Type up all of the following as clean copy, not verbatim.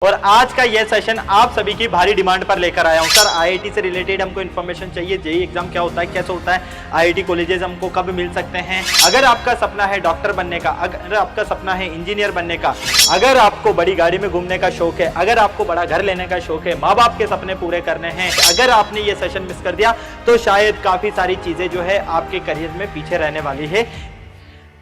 और आज का ये सेशन आप सभी की भारी डिमांड पर लेकर आया हूं। सर आईआईटी से रिलेटेड हमको इन्फॉर्मेशन चाहिए, जेईई एग्जाम क्या होता है, कैसे होता है, आईआईटी कॉलेजेस हमको कब मिल सकते हैं। अगर आपका सपना है डॉक्टर बनने का, अगर आपका सपना है इंजीनियर बनने का, अगर आपको बड़ी गाड़ी में घूमने का शौक है, अगर आपको बड़ा घर लेने का शौक है, माँ बाप के सपने पूरे करने हैं, अगर आपने ये सेशन मिस कर दिया तो शायद काफी सारी चीजें जो है आपके करियर में पीछे रहने वाली है।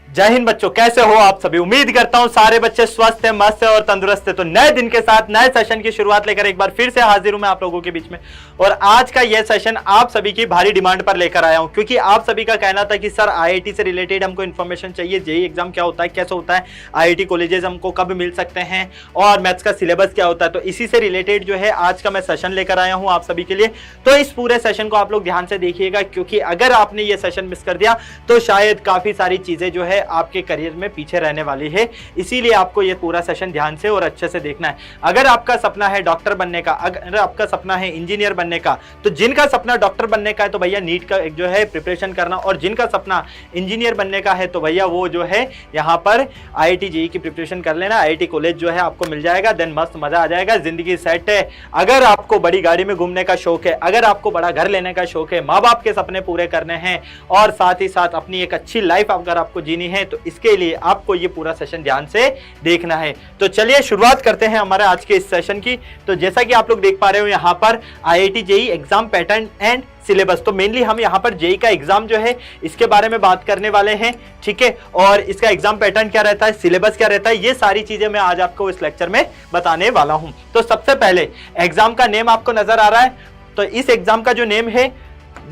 जय हिंद बच्चों, कैसे हो आप सभी। उम्मीद करता हूं सारे बच्चे स्वस्थ है, मस्त है और तंदुरुस्त है। तो नए दिन के साथ नए सेशन की शुरुआत लेकर एक बार फिर से हाजिर हूं मैं आप लोगों के बीच में। और आज का यह सेशन आप सभी की भारी डिमांड पर लेकर आया हूं, क्योंकि आप सभी का कहना था कि सर आईआईटी से रिलेटेड हमको इन्फॉर्मेशन चाहिए, जेईई एग्जाम क्या होता है, कैसे होता है, आईआईटी कॉलेजेस हमको कब मिल सकते हैं और मैथ्स का सिलेबस क्या होता है। तो इसी से रिलेटेड जो है आज का मैं सेशन लेकर आया हूं आप सभी के लिए। तो इस पूरे सेशन को आप लोग ध्यान से देखिएगा, क्योंकि अगर आपने ये सेशन मिस कर दिया तो शायद काफी सारी चीजें जो है आपके करियर में पीछे रहने वाली है। इसीलिए आपको ये पूरा सेशन ध्यान से और अच्छे से देखना है। अगर आपका सपना है डॉक्टर बनने का, अगर आपका सपना है इंजीनियर बनने का, तो जिनका सपना डॉक्टर बनने का है तो भैया नीट का जो है प्रिपरेशन करना, और जिनका सपना इंजीनियर बनने का है तो भैया वो जो है यहाँ पर आईआईटी जेईई की प्रिपरेशन कर लेना। आईआईटी कॉलेज जो है आपको मिल जाएगा, देन मस्त मजा आ जाएगा, जिंदगी सेट है। अगर आपको बड़ी गाड़ी में घूमने का शौक है, अगर आपको बड़ा घर लेने का शौक है, माँ बाप के सपने पूरे करने हैं और साथ ही साथ अपनी एक अच्छी लाइफ अगर आपको जीनी है, तो इसके लिए आपको ये पूरा सेशन ध्यान से देखना है। तो चलिए शुरुआत करते हैं हमारे आज के इस सेशन की। तो जैसा कि आप लोग देख पा रहे हो यहाँ पर IIT JEE exam pattern and syllabus. तो मेनली हम यहाँ पर जेईई का एग्जाम जो है इसके बारे में बात करने वाले हैं, ठीक है। और इसका एग्जाम पैटर्न क्या रहता है, सिलेबस क्या रहता है, ये सारी चीजें मैं आज आपको इस लेक्चर में बताने वाला हूँ। तो सबसे पहले एग्जाम का नेम आपको नजर आ रहा है। तो इस एग्जाम का जो नेम है,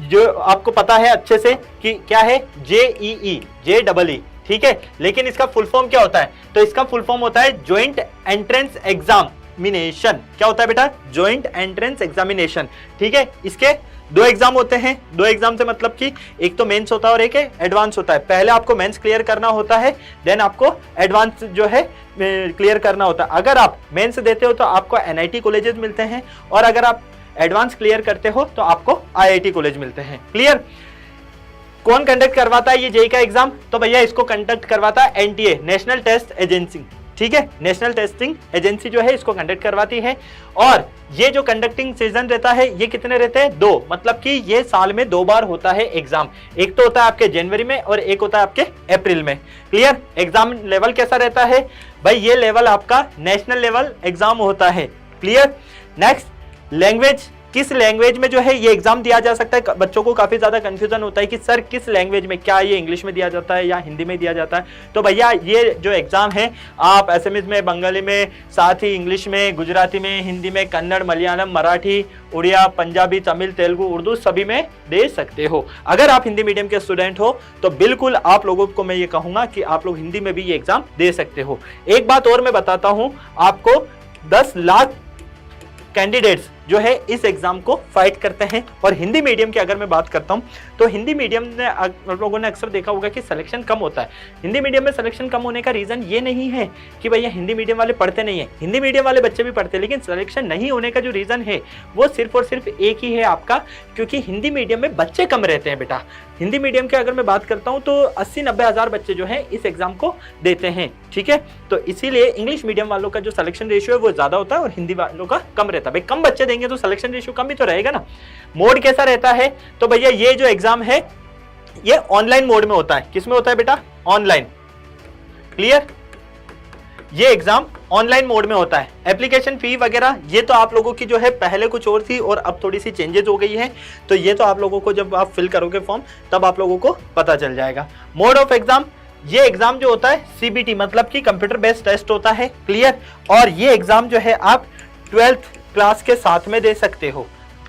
जो आपको पता है अच्छे से कि क्या है, जेईई, JEE, ठीक है। लेकिन इसका फुल फॉर्म क्या होता है, तो इसका फुल फॉर्म होता है ज्वाइंट एंट्रेंस एग्जामिनेशन। क्या होता है बेटा, ज्वाइंट एंट्रेंस एग्जामिनेशन, ठीक है। इसके दो एग्जाम होते हैं। दो एग्जाम से मतलब कि एक तो मेंस होता है और एक एडवांस होता है। पहले आपको मेंस क्लियर करना होता है, देन आपको एडवांस जो है क्लियर करना होता है। अगर आप मेंस देते हो तो आपको एनआईटी कॉलेजेस मिलते हैं, और अगर आप एडवांस क्लियर करते हो तो आपको आईआईटी कॉलेज मिलते हैं। क्लियर। कौन कंडक्ट करवाता है ये जेईई का एग्जाम, तो भैया इसको कंडक्ट करवाता है एनटीए, नेशनल टेस्ट एजेंसी, ठीक है। नेशनल टेस्टिंग एजेंसी जो है इसको कंडक्ट करवाती है। और ये जो कंडक्टिंग सीजन रहता है ये कितने रहते हैं, 2, मतलब कि ये साल में 2 बार होता है एग्जाम। एक तो होता है आपके जनवरी में और एक होता है आपके अप्रैल में। क्लियर। एग्जाम लेवल कैसा रहता है भाई, ये लेवल आपका नेशनल लेवल एग्जाम होता है। क्लियर। नेक्स्ट, लैंग्वेज, किस लैंग्वेज में जो है ये एग्जाम दिया जा सकता है। बच्चों को काफी ज्यादा कंफ्यूजन होता है कि सर किस लैंग्वेज में, क्या ये इंग्लिश में दिया जाता है या हिंदी में दिया जाता है। तो भैया ये जो एग्जाम है आप एसएमएस में, बंगाली में, साथ ही इंग्लिश में, गुजराती में, हिंदी में, कन्नड़, मलयालम, मराठी, उड़िया, पंजाबी, तमिल, तेलुगु, उर्दू सभी में दे सकते हो। अगर आप हिंदी मीडियम के स्टूडेंट हो तो बिल्कुल आप लोगों को मैं ये कहूंगा कि आप लोग हिंदी में भी ये एग्जाम दे सकते हो। एक बात और मैं बताता हूं आपको, 10 लाख कैंडिडेट्स जो है इस एग्जाम को फाइट करते हैं। और हिंदी मीडियम की अगर मैं बात करता हूं तो हिंदी मीडियम में आप लोगों ने अक्सर देखा होगा कि सिलेक्शन कम होता है। हिंदी मीडियम में सिलेक्शन कम होने का रीजन ये नहीं है कि भैया हिंदी मीडियम वाले पढ़ते नहीं है, हिंदी मीडियम वाले बच्चे भी पढ़ते हैं, लेकिन सिलेक्शन नहीं होने का जो रीजन है वो सिर्फ और सिर्फ एक ही है आपका, क्योंकि हिंदी मीडियम में बच्चे कम रहते हैं बेटा। हिंदी मीडियम के अगर मैं बात करता हूं तो 80-90 हज़ार बच्चे जो है इस एग्जाम को देते हैं, ठीक है। तो इसीलिए इंग्लिश मीडियम वालों का जो सिलेक्शन रेशियो है वो ज्यादा होता है और हिंदी वालों का कम रहता है। भाई कम बच्चे देंगे तो सिलेक्शन रेशियो कम ही तो रहेगा ना। मोड कैसा रहता है, तो भैया ये जो एग्जाम है ये ऑनलाइन मोड में होता है। किस में होता है बेटा, ऑनलाइन। क्लियर। ये एग्जाम ऑनलाइन मोड में होता है। एप्लीकेशन फी वगैरह ये तो आप लोगों की जो है पहले कुछ और थी और अब थोड़ी सी चेंजेस हो गई है, तो ये तो आप लोगों को जब आप फिल करोगे फॉर्म तब आप लोगों को पता चल जाएगा। मोड ऑफ एग्जाम, ये एग्जाम जो होता है सीबीटी मतलब कि कंप्यूटर बेस्ड टेस्ट होता है। क्लियर। और ये एग्जाम जो है आप 12th क्लास के साथ में दे सकते हो,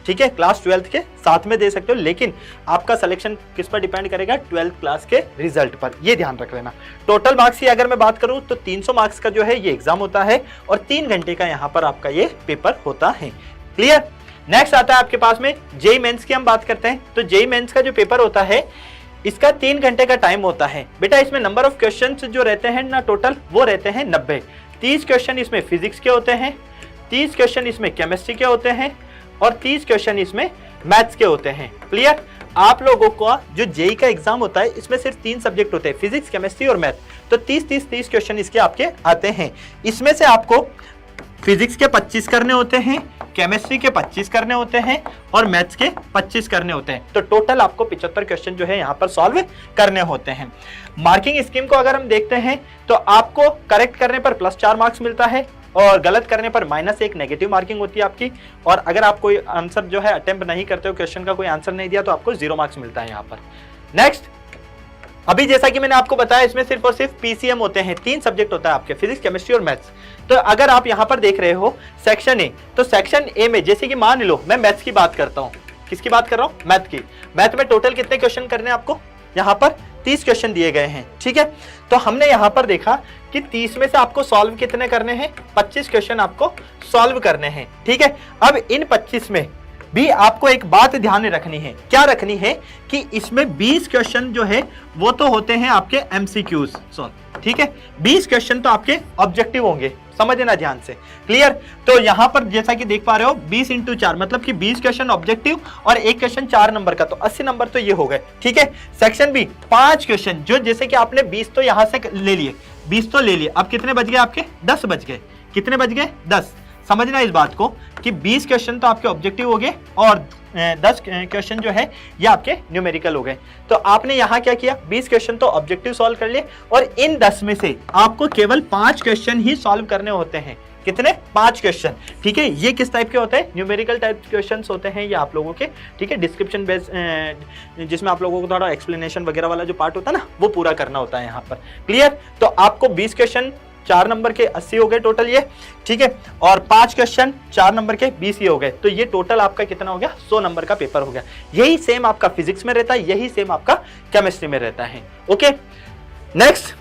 ठीक है। क्लास 12th के साथ में दे सकते हो, लेकिन आपका सिलेक्शन किस पर डिपेंड करेगा, 12th क्लास के रिजल्ट पर, ये ध्यान रख लेना। टोटल मार्क्स की अगर मैं बात करूं तो 300 मार्क्स का जो है ये एग्जाम होता है और 3 घंटे का यहाँ पर आपका ये पेपर होता है। क्लियर। नेक्स्ट आता है आपके पास में जेईई मेंस की हम बात करते हैं। तो जेईई मेंस का जो पेपर होता है इसका 3 घंटे का टाइम होता है बेटा। इसमें नंबर ऑफ क्वेश्चन जो रहते हैं ना टोटल वो रहते हैं 90। 30 क्वेश्चन इसमें फिजिक्स के होते हैं, 30 क्वेश्चन इसमें केमिस्ट्री के होते हैं और 30 क्वेश्चन इसमें मैथ्स के होते हैं। क्लियर। आप लोगों को जो जेईई का एग्जाम होता है इसमें सिर्फ 3 सब्जेक्ट होते हैं, फिजिक्स, केमिस्ट्री और मैथ। तो 30 क्वेश्चन इसके आपके आते हैं। इसमें से आपको फिजिक्स के 25 करने होते हैं, केमिस्ट्री के 25 करने होते हैं और मैथ्स के 25 करने होते हैं। तो टोटल आपको 75 क्वेश्चन जो है यहाँ पर सॉल्व करने होते हैं। मार्किंग स्कीम को अगर हम देखते हैं तो आपको करेक्ट करने पर +4 मार्क्स मिलता है और गलत करने पर -1 नेगेटिव मार्किंग होती है आपकी। और अगर आप कोई आंसर जो है अटेम्प्ट नहीं करते हो, क्वेश्चन का कोई आंसर नहीं दिया, तो आपको 0 मार्क्स मिलता है यहाँ पर। नेक्स्ट, अभी जैसा कि मैंने आपको बताया इसमें सिर्फ और सिर्फ पीसीएम होते हैं, 3 सब्जेक्ट होता है आपके, फिजिक्स, केमिस्ट्री और मैथ्स। तो अगर आप यहाँ पर देख रहे हो सेक्शन ए, तो सेक्शन ए में जैसे कि मान लो मैं मैथ्स की बात करता हूँ, किसकी बात कर रहा हूँ, मैथ की। मैथ में टोटल कितने क्वेश्चन करने हैं आपको, यहाँ पर 30 क्वेश्चन दिए गए हैं, ठीक है। तो हमने यहाँ पर देखा कि 30 में से आपको सॉल्व कितने करने हैं, 25 क्वेश्चन आपको सॉल्व करने हैं, ठीक है। अब इन 25 में भी आपको एक बात ध्यान में रखनी है, क्या रखनी है कि इसमें 20 क्वेश्चन जो है वो तो होते हैं आपके एमसीक्यूज, ठीक है। 20 क्वेश्चन तो आपके ऑब्जेक्टिव होंगे, समझना ध्यान से, क्लियर। तो यहां पर जैसा कि देख पा रहे हो 20 × 4 मतलब कि 20 क्वेश्चन ऑब्जेक्टिव और एक क्वेश्चन 4 नंबर का, तो 80 नंबर तो ये हो गए, ठीक है। सेक्शन बी 5 क्वेश्चन, जो जैसे कि आपने 20 तो यहां से ले लिए, 20 तो ले लिए, अब कितने बच गए आपके, 10 बच गए, कितने बच गए, 10। समझना इस बात को कि 20 क्वेश्चन तो आपके ऑब्जेक्टिव हो गए और 10 क्वेश्चन जो है ये आपके न्यूमेरिकल हो गए। तो आपने यहाँ क्या किया, 20 क्वेश्चन तो ऑब्जेक्टिव सॉल्व कर लिए और इन 10 में से आपको केवल 5 क्वेश्चन ही सॉल्व करने होते हैं। कितने, 5 क्वेश्चन, ठीक है। ये किस टाइप के होते हैं, न्यूमेरिकल टाइप क्वेश्चंस होते हैं ये आप लोगों के, ठीक है। डिस्क्रिप्शन बेस, जिसमें आप लोगों को थोड़ा एक्सप्लेनेशन वगैरह वाला जो पार्ट होता है ना, वो पूरा करना होता है यहाँ पर, क्लियर। तो आपको 20 क्वेश्चन 4 नंबर के 80 हो गए टोटल ये, ठीक है। और 5 क्वेश्चन 4 नंबर के 20 ये हो गए, तो ये टोटल आपका कितना हो गया, 100 नंबर का पेपर हो गया। यही सेम आपका फिजिक्स में रहता है, यही सेम आपका केमिस्ट्री में रहता है, ओके। नेक्स्ट,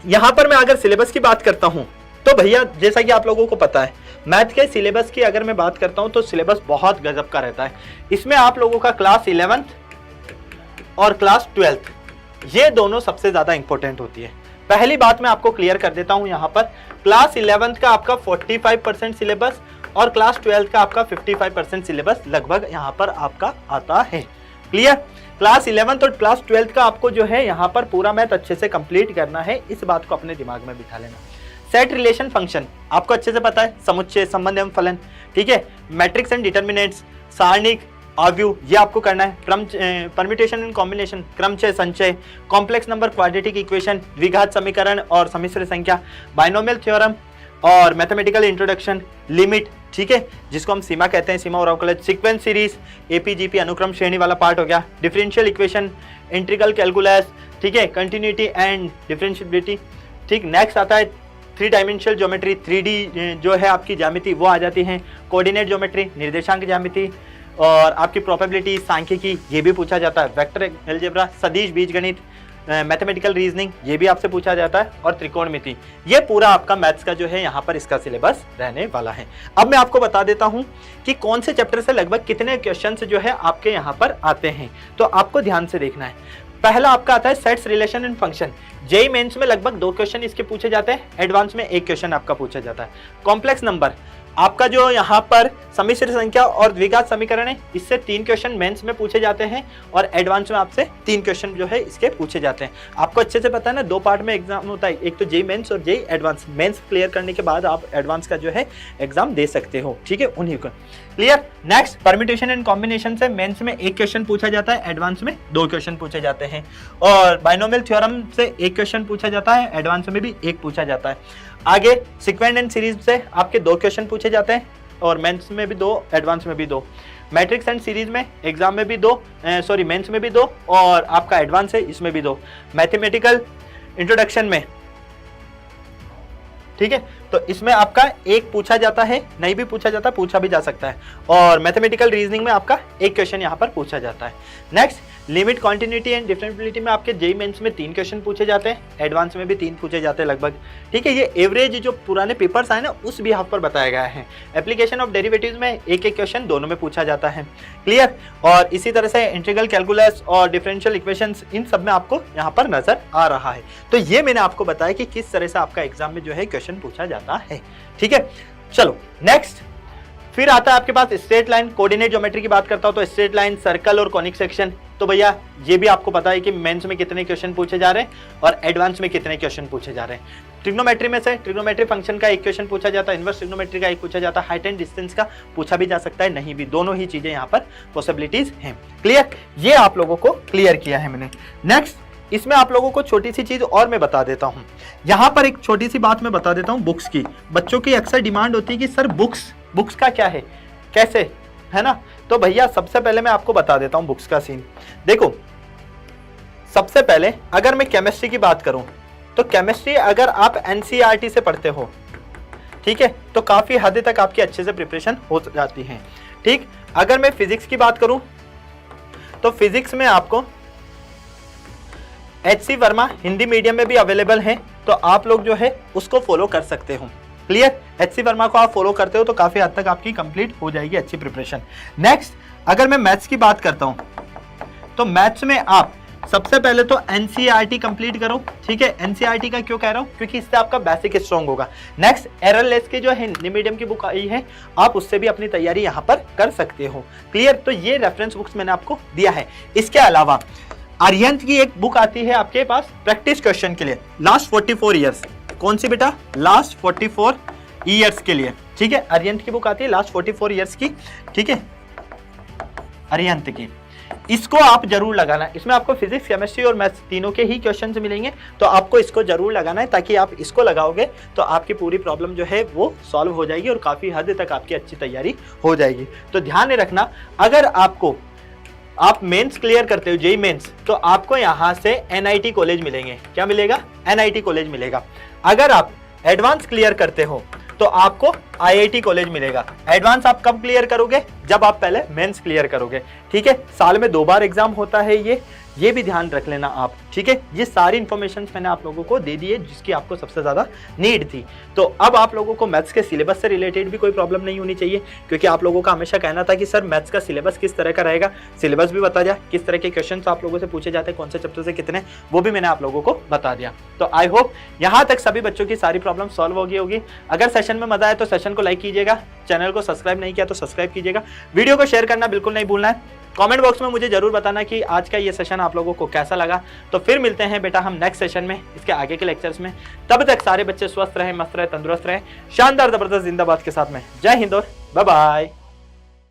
यहां पर मैं अगर सिलेबस की बात करता हूं तो भैया जैसा कि आप लोगों को पता है, मैथ के सिलेबस की अगर मैं बात करता हूं तो सिलेबस बहुत गजब का रहता है। इसमें आप लोगों का क्लास 11th और क्लास 12th ये दोनों सबसे ज्यादा इंपॉर्टेंट होती है। पहली बात मैं आपको क्लियर कर देता हूं, यहाँ पर क्लास 11th का आपका 45% सिलेबस और क्लास 12th का आपका 55% सिलेबस लगभग यहाँ पर आपका आता है, क्लियर। क्लास 11th और क्लास 12th का आपको जो है यहाँ पर पूरा मैथ अच्छे से कंप्लीट करना है, इस बात को अपने दिमाग में बिठा लेना। सेट रिलेशन फंक्शन आपको अच्छे से पता है, समुच्चय, संबंध एवं फलन, ठीक है। मैट्रिक्स एंड डिटर्मिनेंट्स, सारणिक, अवयव, ये आपको करना है। क्रम, परम्यूटेशन एंड कॉम्बिनेशन, क्रमचय, संचय, कॉम्प्लेक्स नंबर, क्वाड्रेटिक इक्वेशन, द्विघात समीकरण और सम्मिश्र संख्या, बाइनोमियल थ्योरम और मैथमेटिकल इंट्रोडक्शन, लिमिट, ठीक है, जिसको हम सीमा कहते हैं, सीमा और अवकलज, सीक्वेंस सीरीज, एपीजीपी अनुक्रम श्रेणी वाला पार्ट हो गया, डिफरेंशियल इक्वेशन, इंटीग्रल कैलकुलस, ठीक है, कंटिन्यूटी एंड डिफरेंशियबिलिटी, ठीक। नेक्स्ट आता है 3 डायमेंशनल ज्योमेट्री, 3D जो है आपकी ज्यामिति वो आ जाती है, कोऑर्डिनेट ज्योमेट्री, निर्देशांक ज्यामिति और आपकी प्रोबेबिलिटी, सांख्यिकी, ये भी पूछा जाता है, वेक्टर अलजेब्रा, सदिश बीजगणित, मैथमेटिकल रीजनिंग, ये भी आपसे पूछा जाता है, और त्रिकोणमिति। ये पूरा आपका मैथ्स का जो है यहाँ पर इसका सिलेबस रहने वाला है। अब मैं आपको बता देता हूँ कि कौन से चैप्टर से लगभग कितने क्वेश्चंस जो है आपके यहाँ पर आते हैं, तो आपको ध्यान से देखना है। पहला आपका आता है sets, relation and function. JEE mains में लगभग 2 क्वेश्चन इसके पूछे जाते हैं, एडवांस में 1 क्वेश्चन आपका पूछा जाता है। कॉम्प्लेक्स नंबर, आपका जो यहाँ पर सम्मिश्र संख्या और द्विघात समीकरण है, इससे 3 क्वेश्चन मेंस में पूछे जाते हैं और एडवांस में आपसे 3 क्वेश्चन जो है इसके पूछे जाते हैं। आपको अच्छे से पता है ना, 2 पार्ट में एग्जाम होता है, एक तो जेईई मेंस और जेईई एडवांस। मेंस क्लियर करने के बाद आप एडवांस का जो है एग्जाम दे सकते हो, ठीक है, उन्हीं को, clear. Next, permutation and combination से मेंस में 1 क्वेश्चन पूछा जाता है, एडवांस में 2 क्वेश्चन पूछे जाते हैं, और बाइनोमियल थ्योरम से 1 क्वेश्चन पूछा जाता है, एडवांस में भी 1 पूछा जाता है। आगे सीक्वेंस एंड सीरीज से आपके 2 क्वेश्चन पूछे जाते हैं और मेंस में भी 2, एडवांस में भी 2। मैट्रिक्स एंड सीरीज में एग्जाम में भी 2, मेंस में भी 2 और आपका एडवांस है इसमें भी 2। मैथमेटिकल इंट्रोडक्शन में, ठीक है, तो इसमें आपका 1 पूछा जाता है, नहीं भी पूछा जाता, पूछा भी जा सकता है, और मैथमेटिकल रीजनिंग में आपका 1 क्वेश्चन यहाँ पर पूछा जाता है। Next, limit, continuity and differentiability में आपके जेईई मेंस में 3 क्वेश्चन पूछे जाते हैं, एडवांस में भी 3 पूछे जाते हैं लगभग, ठीक है। ये एवरेज जो पुराने पेपर्स आए ना उस बिहाफ पर बताया गया है। एप्लीकेशन ऑफ डेरिवेटिव्स में 1-1 क्वेश्चन दोनों में पूछा जाता है, क्लियर। और इसी तरह से इंटीग्रल कैलकुलस और डिफरेंशियल इक्वेशंस, इन सब में आपको यहाँ पर नजर आ रहा है। तो ये मैंने आपको बताया कि किस तरह से आपका एग्जाम में जो है क्वेश्चन पूछा जाता है, ठीक है। चलो नेक्स्ट, फिर आता है आपके पास स्ट्रेट लाइन, कोऑर्डिनेट ज्योमेट्री की बात करता हूं तो स्ट्रेट लाइन, सर्कल और कॉनिक सेक्शन। तो भैया ये भी आपको पता है कि मेंस में कितने क्वेश्चन पूछे जा रहे हैं और एडवांस में कितने क्वेश्चन पूछे जा रहे हैं। ट्रिग्नोमेट्री में से ट्रिग्नोमेट्री फंक्शन का एक क्वेश्चन पूछा जाता है, इनवर्स ट्रिग्नोमेट्री का एक पूछा जाता है, हाइट एंड डिस्टेंस का पूछा भी जा सकता है, नहीं भी, दोनों ही चीजें यहाँ पर पॉसिबिलिटीज हैं। क्लियर, ये आप लोगों को क्लियर किया है मैंने। नेक्स्ट इसमें आप लोगों को छोटी सी चीज और मैं बता देता हूँ, यहाँ पर एक छोटी सी बात मैं बता देता हूँ बुक्स की। बच्चों की अक्सर डिमांड होती है कि सर बुक्स का क्या है, कैसे, है ना। तो भैया सबसे पहले मैं आपको बता देता हूँ बुक्स का सीन। देखो सबसे पहले अगर मैं केमिस्ट्री की बात करूं तो केमिस्ट्री अगर आप एनसीईआरटी से पढ़ते हो, ठीक है, तो काफी हद तक आपकी अच्छे से प्रिपरेशन हो जाती है। ठीक, अगर मैं फिजिक्स की बात करूं तो फिजिक्स में आपको HC वर्मा हिंदी मीडियम में भी अवेलेबल है, तो आप लोग जो है उसको फॉलो कर सकते हो। क्लियर, HC वर्मा को आप फॉलो करते हो तो काफी हद तक आपकी कंप्लीट हो जाएगी अच्छी प्रिपरेशन। नेक्स्ट अगर मैं मैथ्स की बात करता हूं तो मैथ्स में आप सबसे पहले तो एनसीईआरटी कंप्लीट करो। ठीक है, एनसीईआरटी का क्यों कह रहा हूं, क्योंकि इससे आपका बेसिक स्ट्रॉन्ग होगा। नेक्स्ट एररलेस की जो है हिंदी मीडियम की बुक आई है, आप उससे भी अपनी तैयारी यहां पर कर सकते हो। क्लियर, तो ये रेफरेंस बुक्स मैंने आपको दिया है। इसके अलावा आर्यंत की एक बुक आती है आपके पास प्रैक्टिस क्वेश्चन के लिए, लास्ट 44 ईयर्स। कौन सी बेटा, लास्ट 44 ईयर्स के लिए। ठीक है, आर्यंत की बुक आती है लास्ट 44 ईयर्स की। ठीक है, आर्यंत की, इसको आप जरूर लगाना। इसमें आपको फिजिक्स, केमिस्ट्री और मैथ्स तीनों के ही क्वेश्चंस मिलेंगे, तो आपको इसको जरूर लगाना है, ताकि आप इसको लगाओगे तो आपकी पूरी प्रॉब्लम जो है वो सॉल्व हो जाएगी और काफी हद तक आपकी अच्छी तैयारी हो जाएगी। तो ध्यान में रखना, अगर आप मेंस क्लियर करते हो, जेईई मेंस, तो आपको यहाँ से एनआईटी कॉलेज मिलेंगे। क्या मिलेगा, एनआईटी कॉलेज मिलेगा। अगर आप एडवांस क्लियर करते हो तो आपको आईआईटी कॉलेज मिलेगा। एडवांस आप कब क्लियर करोगे, जब आप पहले मेंस क्लियर करोगे। ठीक है, साल में 2 बार एग्जाम होता है ये भी ध्यान रख लेना आप। ठीक है, ये सारी इंफॉर्मेशन मैंने आप लोगों को दे दी है जिसकी आपको सबसे ज्यादा नीड थी। तो अब आप लोगों को मैथ्स के सिलेबस से रिलेटेड भी कोई प्रॉब्लम नहीं होनी चाहिए, क्योंकि आप लोगों का हमेशा कहना था कि सर मैथ्स का सिलेबस किस तरह का रहेगा, सिलेबस भी बता दिया, किस तरह के क्वेश्चन आप लोगों से पूछे जाते हैं, कौन से चैप्टर से कितने, वो भी मैंने आप लोगों को बता दिया। तो आई होप यहाँ तक सभी बच्चों की सारी प्रॉब्लम सॉल्व हो गई होगी। अगर सेशन में मजा आए तो सेशन को लाइक कीजिएगा, चैनल को सब्सक्राइब नहीं किया तो सब्सक्राइब कीजिएगा, वीडियो को शेयर करना बिल्कुल नहीं भूलना है। कमेंट बॉक्स में मुझे जरूर बताना कि आज का ये सेशन आप लोगों को कैसा लगा। तो फिर मिलते हैं बेटा हम नेक्स्ट सेशन में, इसके आगे के लेक्चर्स में। तब तक सारे बच्चे स्वस्थ रहें, मस्त रहें, तंदुरुस्त रहें, शानदार जबरदस्त जिंदाबाद के साथ में। जय हिंद और बाय बाय।